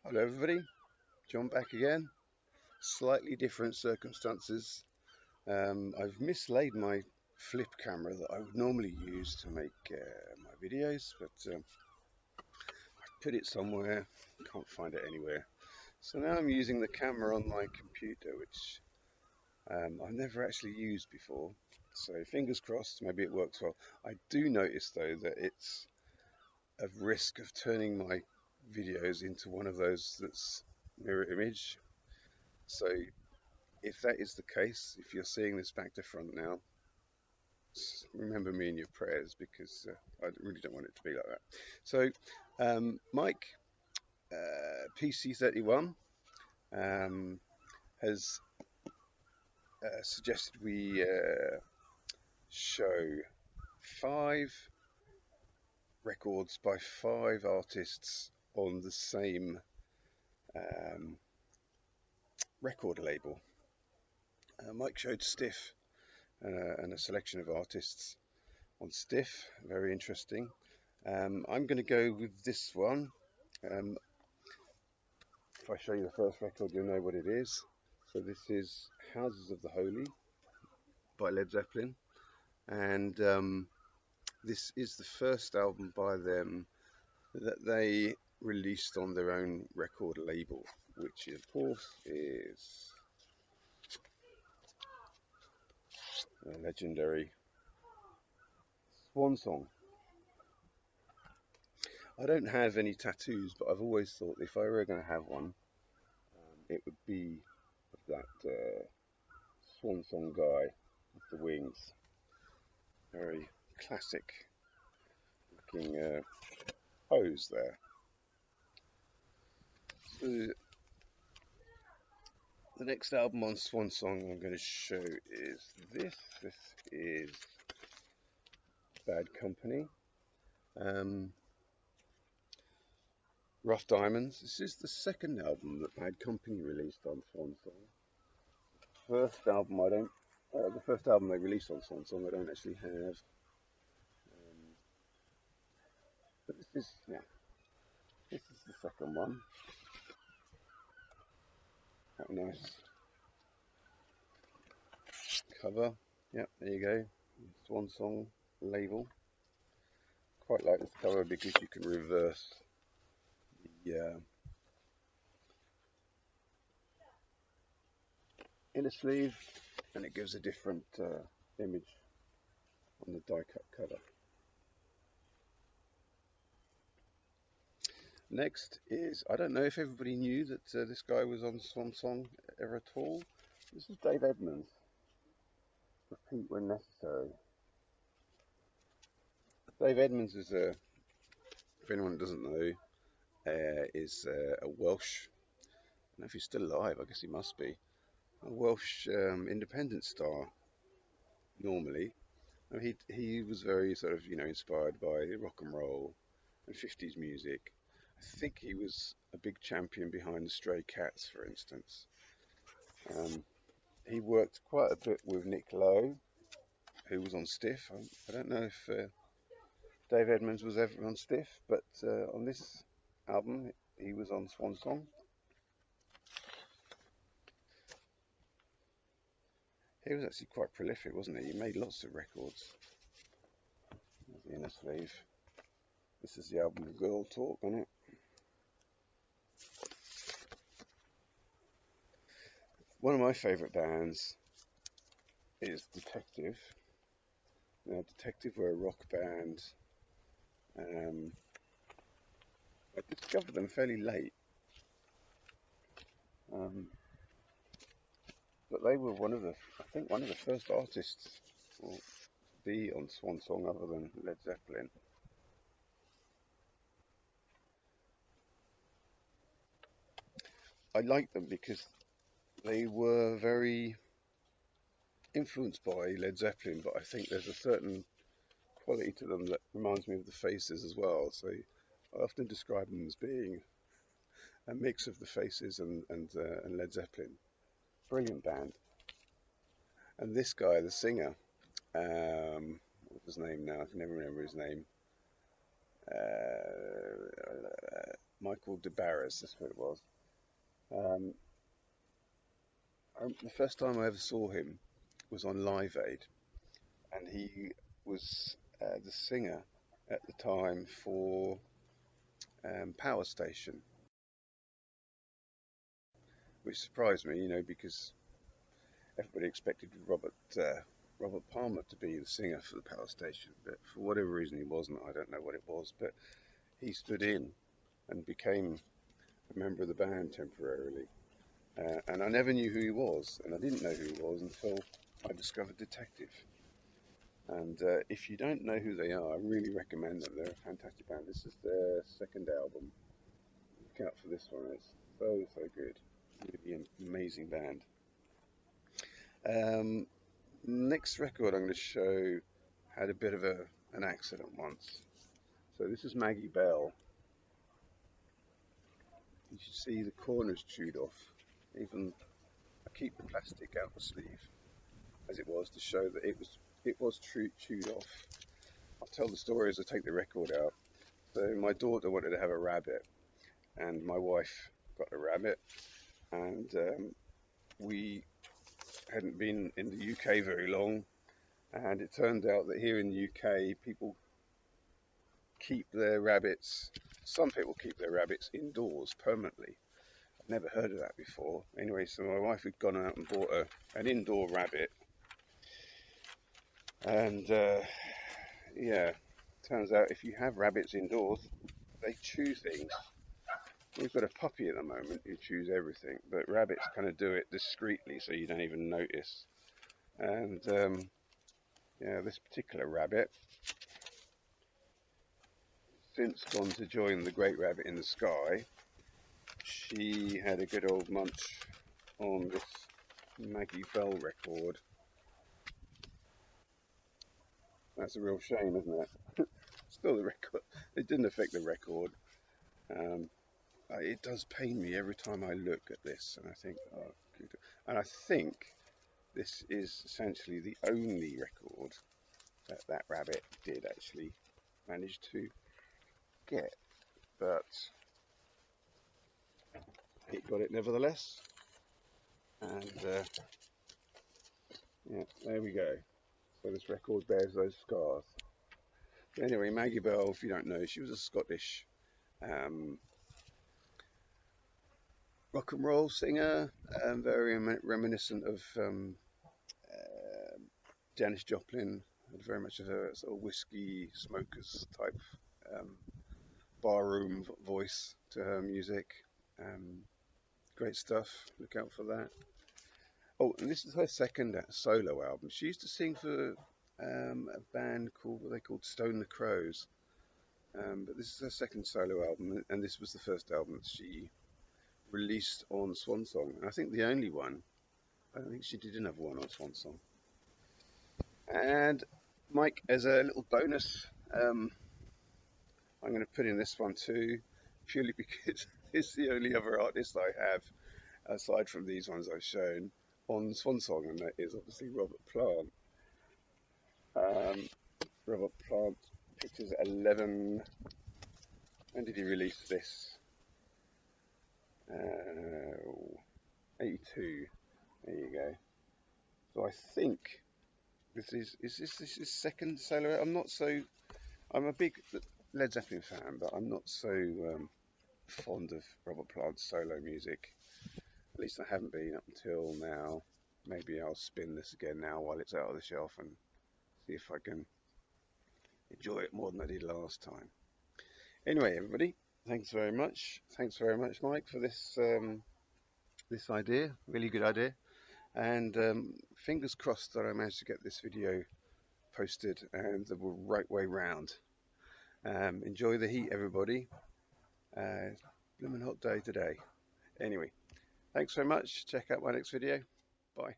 Hello everybody, John back again. Slightly different circumstances. I've mislaid my flip camera that I would normally use to make my videos, but I've put it somewhere, can't find it anywhere. So now I'm using the camera on my computer, which I've never actually used before. So fingers crossed, maybe it works well. I do notice though that it's a risk of turning my videos into one of those that's mirror image. So if that is the case, if you're seeing this back to front now, remember me in your prayers, because I really don't want it to be like that. So Mike, PC31, has suggested we show 5 records by 5 artists on the same record label. Mike showed Stiff and a selection of artists on Stiff, very interesting. I'm going to go with this one. If I show you the first record, you'll know what it is. So this is Houses of the Holy by Led Zeppelin, and this is the first album by them that they released on their own record label, which of course is a legendary Swan Song. I don't have any tattoos, but I've always thought if I were going to have one, it would be of that Swan Song guy with the wings. Very classic looking pose there. So the next album on Swan Song I'm going to show is this. This is Bad Company. Rough Diamonds. This is the second album that Bad Company released on Swan Song. The first album they released on Swan Song I don't actually have. But this is the second one. Quite a nice cover. Yep, there you go. Swan Song label. Quite like this cover because you can reverse the inner sleeve, and it gives a different image on the die cut cover. Next is, I don't know if everybody knew that this guy was on Swan Song ever at all. This is Dave Edmonds. Repeat when necessary. Dave Edmonds is if anyone doesn't know, is a Welsh, I don't know if he's still alive, I guess he must be, a Welsh independent star normally. I mean, he was very sort of, inspired by rock and roll and 50s music. I think he was a big champion behind the Stray Cats, for instance. He worked quite a bit with Nick Lowe, who was on Stiff. I don't know if Dave Edmonds was ever on Stiff, but on this album he was on Swan Song. He was actually quite prolific, wasn't he? He made lots of records. There's the inner sleeve. This is the album with Girl Talk on it. One of my favourite bands is Detective. Now, Detective were a rock band. I discovered them fairly late, but they were one of the first artists to be on Swan Song other than Led Zeppelin. I like them because they were very influenced by Led Zeppelin, but I think there's a certain quality to them that reminds me of the Faces as well. So I often describe them as being a mix of the Faces and Led Zeppelin. Brilliant band. And this guy, the singer, what's his name now? I can never remember his name. Michael Baris, that's what it was. Um, the first time I ever saw him was on Live Aid, and he was the singer at the time for Power Station, which surprised me, because everybody expected Robert Palmer to be the singer for the Power Station, but for whatever reason he wasn't. I don't know what it was, but he stood in and became a member of the band temporarily. And I never knew who he was, and I didn't know who he was until I discovered Detective. And if you don't know who they are, I really recommend them. They're a fantastic band. This is their second album. Look out for this one. It's so good. Really an amazing band. Next record I'm going to show had a bit of an accident once. So this is Maggie Bell. You should see the corners chewed off. Even I keep the plastic out the sleeve as it was to show that it was chewed off. I'll tell the story as I take the record out. So my daughter wanted to have a rabbit, and my wife got a rabbit, and we hadn't been in the UK very long, and it turned out that here in the UK people keep their rabbits. Some people keep their rabbits indoors permanently. I've never heard of that before. Anyway, so my wife had gone out and bought an indoor rabbit, and yeah, turns out if you have rabbits indoors, they chew things. We've got a puppy at the moment who chews everything, but rabbits kind of do it discreetly, so you don't even notice. And yeah, this particular rabbit, since gone to join the great rabbit in the sky, she had a good old munch on this Maggie Bell record. That's a real shame, isn't it? Still, the record, it didn't affect the record. It does pain me every time I look at this, and I think, oh, good. And I think this is essentially the only record that rabbit did actually manage to get, but he got it nevertheless. And yeah, there we go. So this record bears those scars. Anyway, Maggie Bell, if you don't know, she was a Scottish rock and roll singer, very reminiscent of Janis Joplin, had very much of a sort of whiskey smokers type barroom voice to her music. Great stuff. Look out for that. Oh, and this is her second solo album. She used to sing for a band called Stone the Crows. But this is her second solo album, and this was the first album that she released on Swan Song. And I think the only one. I don't think she did another one on Swan Song. And Mike, as a little bonus, I'm going to put in this one too, purely because it's the only other artist I have, aside from these ones I've shown, on Swan Song, and that is obviously Robert Plant. Robert Plant, Pictures 11. When did he release this? 82. There you go. So I think this is this his second solo? I'm a big Led Zeppelin fan, but I'm not so fond of Robert Plant's solo music. At least I haven't been up until now. Maybe I'll spin this again now while it's out of the shelf and see if I can enjoy it more than I did last time. Anyway, everybody, thanks very much. Thanks very much, Mike, for this this idea. Really good idea. And fingers crossed that I managed to get this video posted and the right way round. Enjoy the heat, everybody. Blooming hot day today. Anyway, thanks very much. Check out my next video. Bye.